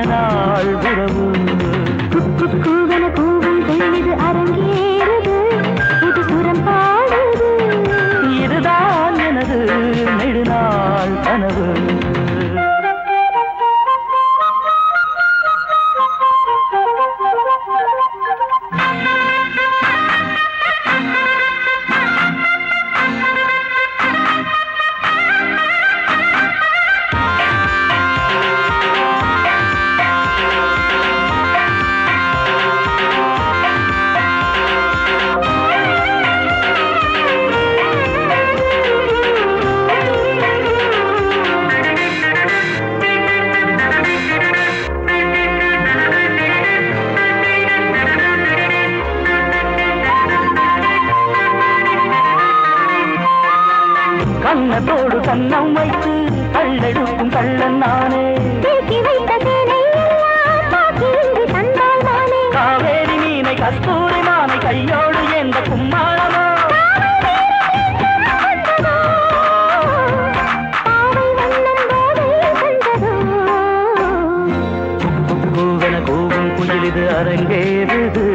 நாள் உறவு. கூவன கூவும் குயிலிது அரங்கேறுது, புது சுரம் பாடுது. இதுதான் எனது நெடுநாள் கனவு. கண்ணத்தோடு கண்ணம் வைத்து கள்ளெடுக்கும் கள்ளன் நானே. காவேரி மீனை கஸ்தூரி மானை கையோடு எந்த கும்மாளமோ. கூவன கூவும் குயிலிது அரங்கேறுது,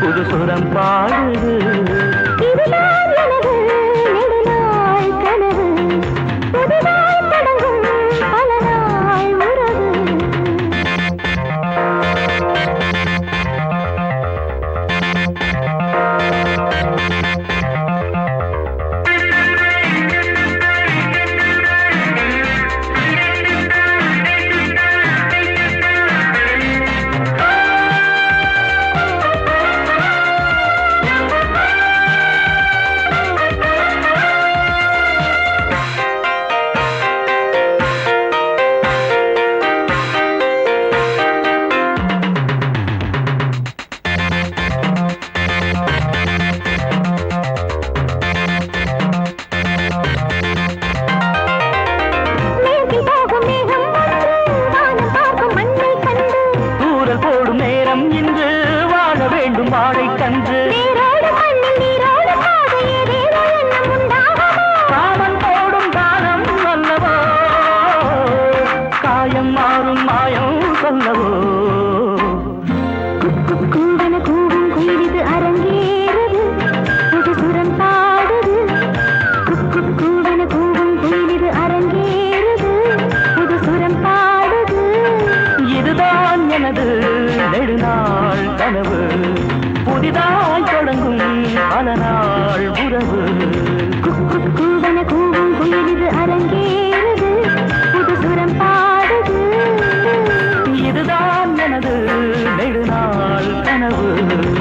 புது சுரம் பாடுது. இன்று வாழ வேண்டும் வாழை கன்று. காமன் போடும் காலம் அல்லவோ, காயம் மாறும் மாயம் சொல்லவோ. கூவன கூவும் குயிலிது அரங்கேறுது, புது சுரம் பாடுது. கூவன கூவும் குயிலிது அரங்கேறுது, புது சுரம் பாடுது. இதுதான் எனது நெடுநாள் கனவு, புதிதாய் தொடங்கும் பல நாள் உறவு. கூவன கூவும் குயிலிது அரங்கேறுது, புது சுரம் பாடுது. இதுதான் எனது நெடுநாள் கனவு.